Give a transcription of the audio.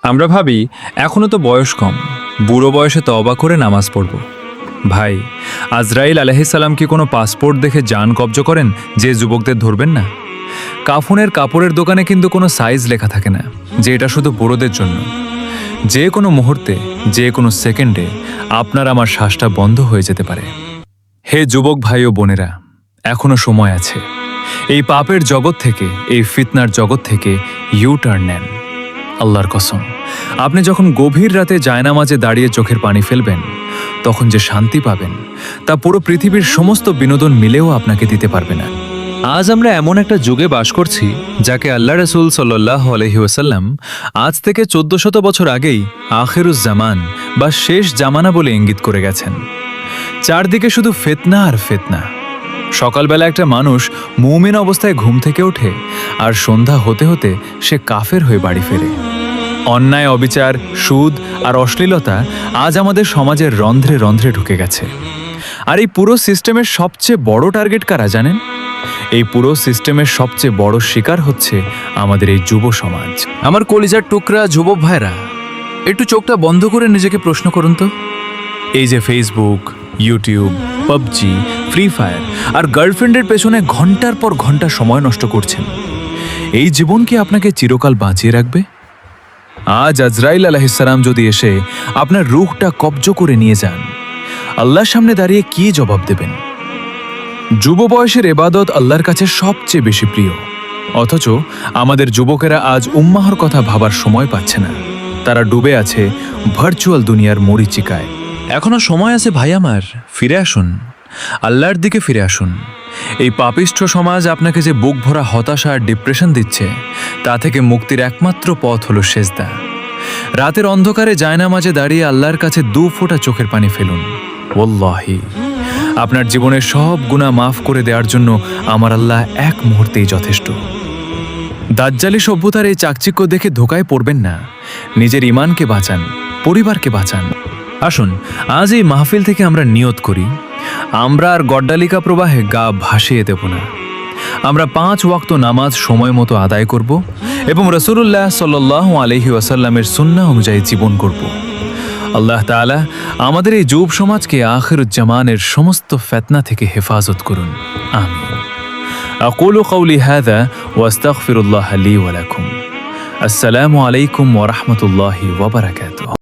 আমরা ভাবি এখনও তো বয়স কম, বুড়ো বয়সে তওবা করে নামাজ পড়ব। ভাই, আজরাইল আলাইহিসসালাম কি কোনো পাসপোর্ট দেখে জান কবজ করেন যে যুবকদের ধরবেন না? কাফনের কাপড়ের দোকানে কিন্তু কোনো সাইজ লেখা থাকে না যে এটা শুধু বুড়োদের জন্য। যে কোনো মুহূর্তে, যে কোনো সেকেন্ডে আপনার আমার শ্বাসটা বন্ধ হয়ে যেতে পারে। হে যুবক ভাই ও বোনেরা, এখনো সময় আছে। এই পাপের জগৎ থেকে, এই ফিতনার জগৎ থেকে টার্ন নেন। আল্লাহর কসম, আপনি যখন গভীর রাতে জায়নামাজে দাঁড়িয়ে চোখের পানি ফেলবেন, তখন যে শান্তি পাবেন তা পুরো পৃথিবীর সমস্ত বিনোদন মিলেও আপনাকে দিতে পারবে না। আজ আমরা এমন একটা যুগে বাস করছি যাকে আল্লাহ রাসূল সাল্লাল্লাহু আলাইহি ওয়াসাল্লাম আজ থেকে 1400 বছর আগেই আখিরুজ জামান বা শেষ জামানা বলে ইঙ্গিত করে গেছেন। চারদিকে শুধু ফিতনা আর ফিতনা। সকালবেলা একটা মানুষ মুমিন অবস্থায় ঘুম থেকে ওঠে, আর সন্ধ্যা হতে হতে সে কাফের হয়ে বাড়ি ফেরে। অন্যায়, অবিচার, সুদ আর অশ্লীলতা আজ আমাদের সমাজের রন্ধ্রে রন্ধ্রে ঢুকে গেছে। আর এই পুরো সিস্টেমের সবচেয়ে বড় টার্গেট কারা জানেন? এই পুরো সিস্টেমের সবচেয়ে বড় শিকার হচ্ছে আমাদের এই যুব সমাজ। আমার কলিজার টুকরা যুবক ভাইরা, একটু চোখটা বন্ধ করে নিজেকে প্রশ্ন করুন তো, এই যে Facebook, YouTube, PUBG, Free Fire আর গার্লফ্রেন্ডের পেছনে ঘন্টার পর ঘন্টা সময় নষ্ট করছেন, এই জীবন কি আপনাকে চিরকাল বাঁচিয়ে রাখবে? আজ আজরাইল আলাইহিসসালাম যদি এসে আপনার রূহটা কবজ করে নিয়ে যান, আল্লাহর সামনে দাঁড়িয়ে কি জবাব দেবেন? যুব বয়সের ইবাদত আল্লাহর কাছে সবচেয়ে বেশি প্রিয়, অথচ আমাদের যুবকেরা আজ উম্মাহর কথা ভাবার সময় পাচ্ছে না। তারা ডুবে আছে ভার্চুয়াল দুনিয়ার মরীচিকায়। এখনো সময় আছে ভাই আমার, ফিরে আসুন, আল্লাহর দিকে ফিরে আসুন। এই পাপিষ্ঠ সমাজ আপনাকে যে বুক ভরা হতাশা আর ডিপ্রেশন দিচ্ছে, তা থেকে মুক্তির একমাত্র পথ হলো সেজদা। রাতের অন্ধকারে জায়নামাজে দাঁড়িয়ে আল্লাহর কাছে 2 ফোঁটা চোখের পানি ফেলুন। ওয়াল্লাহি, আপনার জীবনের সব গুনাহ মাফ করে দেওয়ার জন্য আমার আল্লাহ এক মুহূর্তেই যথেষ্ট। দাজ্জালি সভ্যতার এই চাকচিক্য দেখে ধোকায় পড়বেন না। নিজের ঈমানকে বাঁচান, পরিবারকে বাঁচান। আসুন আজ এই মাহফিল থেকে আমরা নিয়ত করি, আমরা আর গড্ডালিকা প্রবাহে গা ভাসিয়ে দেব না। আমরা 5 ওয়াক্ত নামাজ সময় মতো আদায় করব এবং রাসূলুল্লাহ সাল্লাল্লাহু আলাইহি ওয়াসাল্লামের সুন্নাহ অনুযায়ী জীবন করব। আল্লাহ তাআলা আমাদের এই যুব সমাজকে আখিরুজ জামানের সমস্ত ফিতনা থেকে হেফাজত করুন। আমিন। আকুলু কওলি হাযা ওয়া আস্তাগফিরুল্লাহ লি ওয়া লাকুম। আসসালামু আলাইকুম ওয়া রাহমাতুল্লাহি ওয়া বারাকাতুহু।